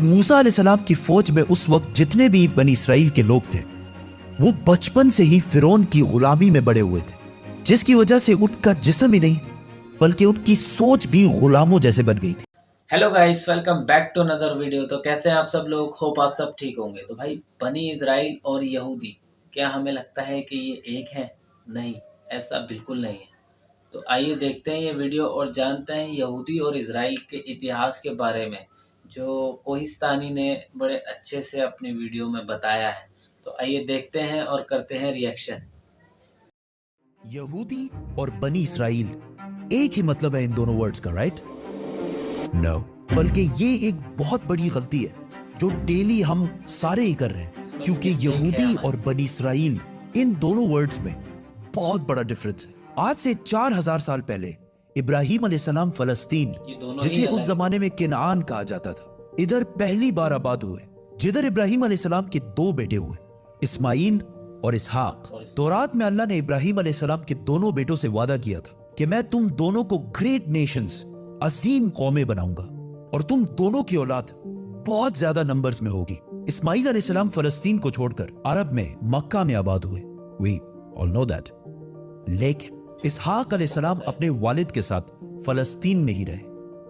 मूसा अलैहिस्सलाम की फौज में उस वक्त जितने भी बनी इसराइल के लोग थे वो बचपन से ही फिरौन की गुलामी में बड़े हुए थे, जिसकी वजह से उनका जिस्म ही नहीं बल्कि उनकी सोच भी गुलामों जैसे बन गई थी। Hello guys, welcome back to another video. तो कैसे हैं आप सब लोग? होप आप सब ठीक होंगे। तो भाई, बनी इज़राइल और यहूदी, क्या हमें लगता है कि ये एक हैं? नहीं, ऐसा बिल्कुल नहीं है। तो आइए देखते हैं ये वीडियो और जानते हैं यहूदी और इज़राइल के इतिहास के बारे में, जो कोहिस्तानी ने बड़े अच्छे से अपनी वीडियो में बताया है। तो आइए देखते हैं और करते हैं रिएक्शन। यहूदी और बनी इसराइल एक ही मतलब है इन दोनों वर्ड्स का, राइट? नो, बल्कि ये एक बहुत बड़ी गलती है जो डेली हम सारे ही कर रहे हैं, क्योंकि यहूदी और बनी इसराइल इन दोनों वर्ड्स में बहुत बड़ा डिफरेंस है। आज से 4000 साल पहले इब्राहिम अलैहिस्सलाम फलस्तीन, जिसे उस जमाने में किनान कहा जाता था, इधर पहली बार आबाद हुए, जिधर इब्राहिम अलैहिस्सलाम के दो बेटे हुए, इस्माइल और इसहाक। तौरात में अल्लाह ने इब्राहिम अलैहिस्सलाम के दोनों बेटों से वादा किया था कि मैं तुम दोनों को ग्रेट नेशंस, अजीम कौमें बनाऊंगा और तुम दोनों की औलाद बहुत ज्यादा नंबर्स में होगी। इस्माइल अलैहिस्सलाम फलस्तीन को छोड़कर अरब में मक्का में आबाद हुए, वी ऑल नो दैट। लेकिन इसहाक अलैहिस्सलाम अपने वालिद के साथ फलस्तीन में ही रहे।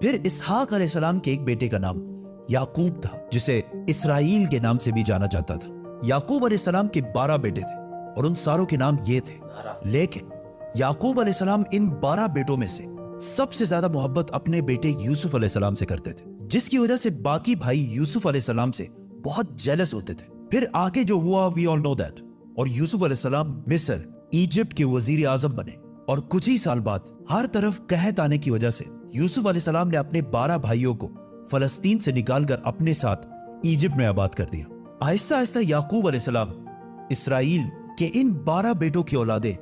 फिर इसहाक अलैहिस्सलाम के एक बेटे का नाम याकूब था, जिसे इसराइल के नाम से भी जाना जाता था। याकूब अलैहिस्सलाम के 12 बेटे थे और उन सारों के नाम ये थे। लेकिन याकूब अलैहिस्सलाम इन 12 बेटों में से सबसे ज्यादा मोहब्बत अपने बेटे यूसुफ अलैहिस्सलाम से करते थे, जिसकी वजह से बाकी भाई यूसुफ अलैहिस्सलाम से बहुत जेलस होते थे। फिर आगे जो हुआ वी ऑल नो दैट, और यूसुफ अलैहिस्सलाम मिस्र, इजिप्ट के वजीर आजम बने। और कुछ ही साल बाद हर तरफ कहत आने की वजह से यूसुफ अलैहिस्सलाम ने अपने 12 भाइयों को फलस्तीन से निकालकर अपने साथ इजिप्ट में आबाद कर दिया। आहिस्ता आहिस्ता याकूब अलैहिस्सलाम इसराइल के इन 12 बेटों की औलादें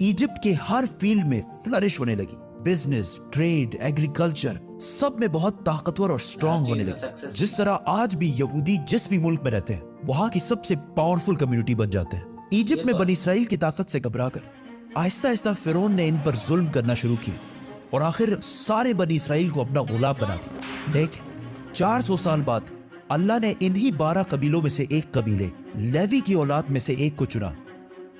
इजिप्ट के हर फील्ड में फ्लरिश होने लगी। बिजनेस, ट्रेड, एग्रीकल्चर, सब में बहुत ताकतवर और स्ट्रांग होने लगी। जिस तरह आज भी यहूदी जिस भी मुल्क में रहते हैं वहां की सबसे पावरफुल कम्युनिटी बन जाते हैं। इजिप्ट में बनी इसराइल की ताकत से घबराकर आहिस्ता आहिस्ता फिरौन ने इन पर जुल्म करना शुरू किया और आखिर सारे बनी इसराइल को अपना गुलाम बना दिया। लेकिन 400 साल बाद अल्लाह ने इन्हीं 12 कबीलों में से एक कबीले लेवी की औलाद में से एक को चुना,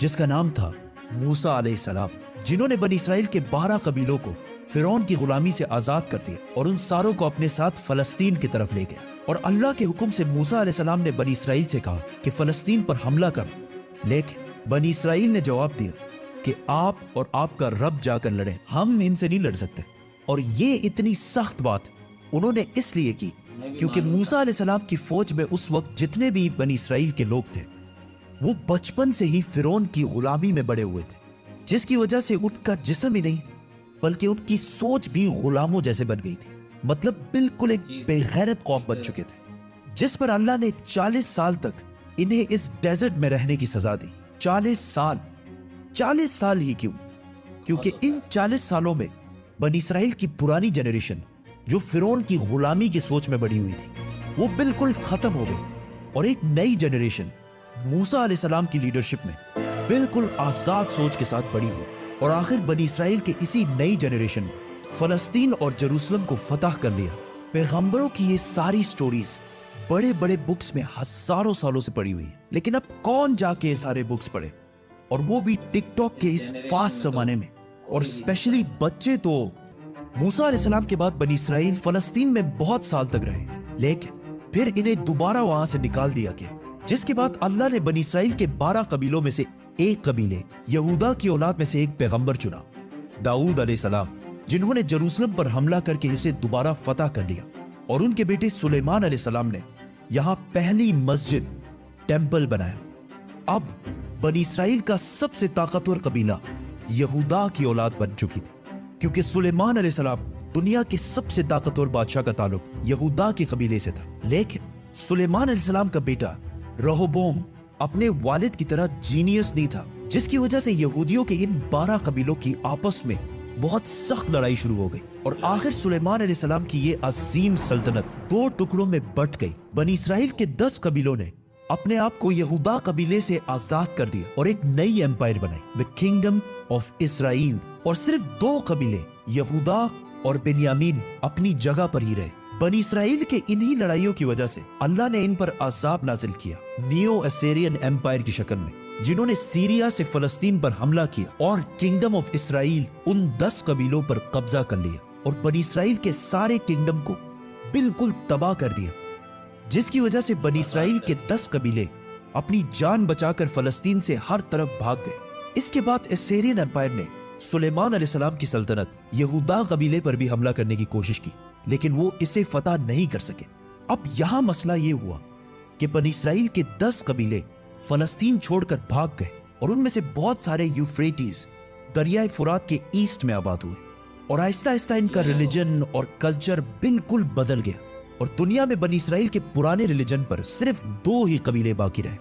जिसका नाम था मूसा अलैहिस्सलाम, जिन्होंने बनी इसराइल के 12 कबीलों को फिरौन की गुलामी से आजाद कर दिया और उन सारों को अपने साथ फलस्तीन की तरफ ले गया। और अल्लाह के हुक्म से मूसा अलैहिस्सलाम ने बनी इसराइल से कहा कि फलस्तीन पर हमला करो, लेकिन बनी इसराइल ने जवाब दिया कि आप और आपका रब जाकर लड़ें, हम इनसे नहीं लड़ सकते। और ये इतनी सख्त बात उन्होंने इसलिए की क्योंकि मूसा अलैहिस्सलाम की फौज में उस वक्त जितने भी बनी इसराइल के लोग थे वो बचपन से ही फिरौन की गुलामी में बड़े हुए थे, जिसकी वजह से उनका जिस्म ही नहीं बल्कि उनकी सोच भी गुलामों जैसे बन गई थी। मतलब बिल्कुल एक बेगैरत कौम बन चुके थे, जिस पर अल्लाह ने 40 साल तक इन्हें इस डेजर्ट में रहने की सजा दी। 40 साल ही क्यों? क्योंकि इन 40 सालों में बनी इसराइल की पुरानी जनरेशन जो फिरौन की गुलामी की सोच में बड़ी हुई थी वो बिल्कुल खत्म हो गई और एक नई जनरेशन मूसा अलैहिस्सलाम की लीडरशिप में बिल्कुल आजाद सोच के साथ बड़ी हुई। और आखिर बनी इसराइल के इसी नई जनरेशन ने फलस्तीन और जेरूसलम को फतह कर लिया। पैगंबरों की ये सारी स्टोरीज बड़े बड़े बुक्स में हजारों सालों से पड़ी हुई है, लेकिन अब कौन जाके ये सारे बुक्स पढ़े, और वो भी टिकटॉक के इस फास्ट जमाने में। और स्पेशली बच्चे तो मूसा अलैहिस्सलाम के बाद बनी इसराइल फलस्तीन में बहुत साल तक रहे, लेकिन फिर इन्हें दोबारा वहां से निकाल दिया गया, जिसके बाद अल्लाह ने बनी इसराइल के 12 कबीलों में से एक कबीले यहूदा की औलाद में से एक पैगंबर चुना, दाऊद अलैहिस्सलाम, जिन्होंने जेरूसलम पर हमला करके इसे दोबारा फतह कर लिया। और उनके बेटे सुलेमान अलैहिस्सलाम ने यहाँ पहली मस्जिद, टेंपल बनाया। अब बनी इसराइल का सबसे ताकतवर कबीला यहूदा की औलाद बन चुकी थी, क्योंकि सुलेमान अलैहिस्सलाम दुनिया के सबसे ताकतवर बादशाह का ताल्लुक यहूदा के कबीले से था। लेकिन सुलेमान अलैहिस्सलाम का बेटा रहोबोम अपने वालिद की तरह जीनियस नहीं था, जिसकी वजह से यहूदियों के इन 12 कबीलों की आपस में बहुत सख्त लड़ाई शुरू हो गई। और आखिर सुलेमान अलैहिस्सलाम की ये अजीम सल्तनत 2 टुकड़ों में बट गई। बनी इसराइल के 10 कबीलों ने अपने आप को यहूदा कबीले से आजाद कर दिया और एक नई एम्पायर बनाई, द किंगडम ऑफ इसराइल। और सिर्फ 2 कबीले यहूदा और बेन्यामीन अपनी जगह पर ही रहे, बनी इसराइल के इन्हीं लड़ाइयों की वजह से अल्लाह ने इन पर अजाब नाजिल किया नियो असेरियन एम्पायर की शक्ल में, जिन्होंने सीरिया से फलस्तीन पर हमला किया और किंगडम ऑफ इसराइल उन 10 कबीलों पर कब्जा कर लिया और बनी इसराइल के सारे किंगडम को बिल्कुल तबाह कर दिया, जिसकी वजह से बनी इसराइल के 10 कबीले अपनी जान बचाकर फलस्तीन से हर तरफ भाग गए। इसके बाद असेरियन एम्पायर ने सुलेमान अलैहिस्सलाम की सल्तनत यहूदा कबीले पर भी हमला करने की कोशिश की, लेकिन वो इसे फतह नहीं कर सके। अब यहां मसला ये हुआ कि बनी इसराइल के 10 कबीले फलस्तीन छोड़कर भाग गए और उनमें से बहुत सारे यूफ्रेटिस दरियाए फुरात के ईस्ट में आबाद हुए और आहिस्ता आहिस्ता इनका रिलीजन और कल्चर बिल्कुल बदल गया और दुनिया में बनी इसराइल के पुराने रिलीजन पर सिर्फ 2 ही कबीले बाकी रहे,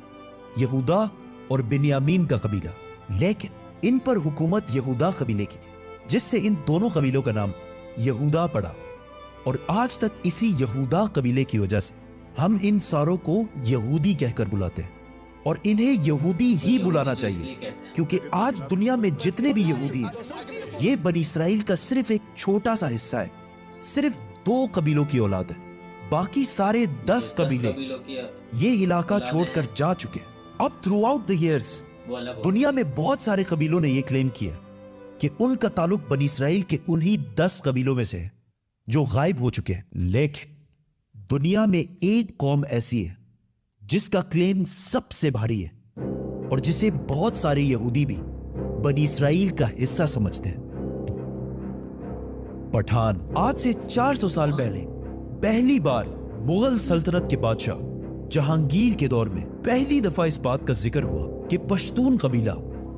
यहूदा और बिन्यामीन का कबीला। लेकिन इन पर हुकूमत यहूदा कबीले की थी, जिससे इन दोनों कबीलों का नाम यहूदा पड़ा और आज तक इसी यहूदा कबीले की वजह से हम इन सारों को यहूदी कहकर बुलाते हैं और इन्हें यहूदी ही बुलाना चाहिए, क्योंकि आज दुनिया में जितने भी यहूदी हैं ये बनी इसराइल का सिर्फ एक छोटा सा हिस्सा है, सिर्फ 2 कबीलों की औलाद है। बाकी सारे 10 कबीले ये इलाका छोड़कर जा चुके हैं। अब थ्रू आउट द ईयर्स दुनिया में बहुत सारे कबीलों ने यह क्लेम किया कि उनका ताल्लुक बनी इसराइल के उन्हीं 10 कबीलों में से है जो गायब हो चुके हैं। लेकिन दुनिया में एक कौम ऐसी है जिसका क्लेम सबसे भारी है और जिसे बहुत सारे यहूदी भी बनी इसराइल का हिस्सा समझते हैं, पठान। आज से 400 साल पहले पहली बार मुगल सल्तनत के बादशाह जहांगीर के दौर में पहली दफा इस बात का जिक्र हुआ कि पश्तून कबीला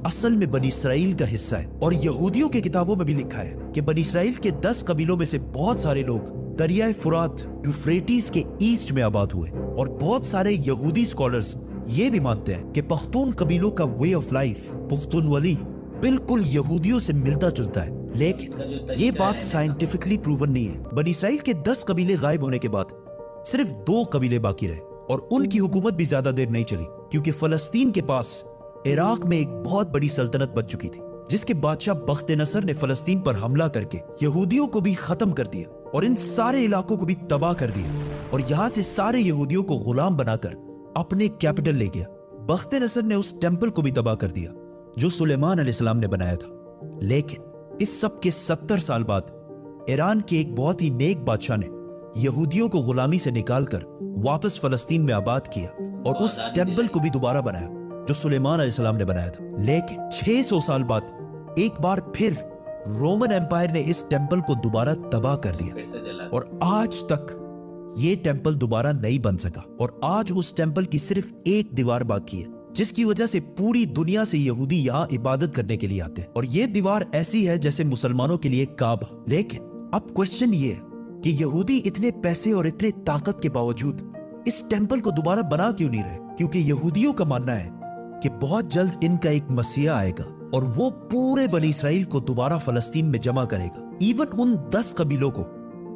असल में बनी इसराइल का हिस्सा है और यहूदियों के किताबों में भी लिखा है कि बनी इसराइल के 10 कबीलों में से बहुत सारे लोग दरियाए फुरात यूफ्रेटिस के ईस्ट में आबाद हुए और बहुत सारे यहूदी स्कॉलर्स ये भी मानते हैं कि पख्तून कबीलों का वे ऑफ लाइफ पुख्तूनवली बिल्कुल यहूदियों से मिलता जुलता है। लेकिन ये बात साइंटिफिकली प्रूवन नहीं है। बनी इसराइल के 10 कबीले गायब होने के बाद सिर्फ 2 कबीले बाकी रहे और उनकी हुकूमत भी ज्यादा देर नहीं चली, क्योंकि फलस्तीन के पास इराक में एक बहुत बड़ी सल्तनत बन चुकी थी, जिसके बादशाह बख्त नसर ने फलस्तीन पर हमला करके यहूदियों को भी खत्म कर दिया और इन सारे इलाकों को भी तबाह कर दिया और यहाँ से सारे यहूदियों को गुलाम बनाकर अपने कैपिटल ले गया। बख्त नसर ने उस टेम्पल को भी तबाह कर दिया जो सुलेमान अलैहिस्सलाम ने बनाया था। लेकिन इस सब के 70 साल बाद ईरान के एक बहुत ही नेक बादशाह ने यहूदियों को गुलामी से निकालकर वापस फलस्तीन में आबाद किया और उस टेम्पल को भी दोबारा बनाया जो सुलेमान अलैहिस्सलाम ने बनाया था। लेकिन 600 साल बाद एक बार फिर रोमन एम्पायर ने इस टेम्पल को दोबारा तबाह कर दिया और आज तक ये टेम्पल दोबारा नहीं बन सका और आज उस टेम्पल की सिर्फ एक दीवार बाकी है, जिसकी वजह से पूरी दुनिया से यहूदी यहाँ इबादत करने के लिए आते हैं और ये दीवार ऐसी है जैसे मुसलमानों के लिए काबा। लेकिन अब क्वेश्चन ये है कि यहूदी इतने पैसे और इतने ताकत के बावजूद इस टेम्पल को दोबारा बना क्यों नहीं रहे? क्योंकि यहूदियों का मानना है कि बहुत जल्द इनका एक मसीहा आएगा और वो पूरे बनी इसराइल को दोबारा फलस्तीन में जमा करेगा। इवन उन 10 कबीलों को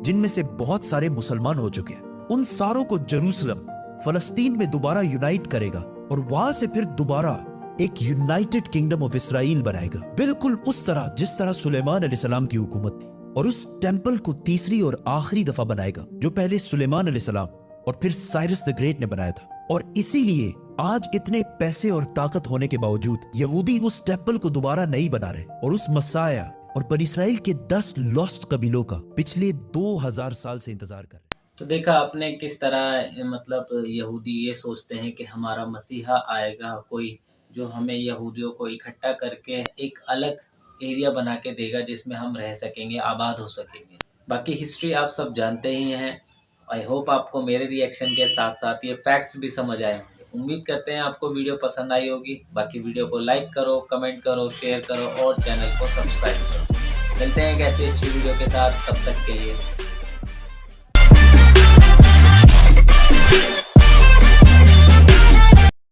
जिनमें से बहुत सारे मुसलमान हो चुके हैं, उन सारों को जेरूसलम फलस्तीन में दोबारा यूनाइट करेगा और वहां से फिर दोबारा एक यूनाइटेड किंगडम ऑफ इसराइल बनाएगा, बिल्कुल उस तरह जिस तरह सुलेमान अलैहिस्सलाम की हुकूमत थी। और उस टेम्पल को तीसरी और आखिरी दफा बनाएगा जो पहले सुलेमान अलैहिस्सलाम और फिर साइरस द ग्रेट ने बनाया था। और इसीलिए आज इतने पैसे और ताकत होने के बावजूद यहूदी उस टेम्पल को दोबारा नहीं बना रहे और उस मसाया और बनी इसराइल के 10 लॉस्ट कबीलों का पिछले 2000 साल से इंतजार कर रहे। तो देखा आपने किस तरह मतलब यहूदी ये सोचते हैं कि हमारा मसीहा आएगा, कोई जो हमें यहूदियों को इकट्ठा करके एक अलग एरिया बना के देगा जिसमें हम रह सकेंगे, आबाद हो सकेंगे। बाकी हिस्ट्री आप सब जानते ही हैं। आई होप आपको मेरे रिएक्शन के साथ साथ ये फैक्ट्स भी समझ आए होंगे। उम्मीद करते हैं आपको वीडियो पसंद आई होगी। बाकी वीडियो को लाइक करो, कमेंट करो, शेयर करो और चैनल को सब्सक्राइब करो। मिलते हैं एक ऐसी अच्छी वीडियो के साथ, तब तक के लिए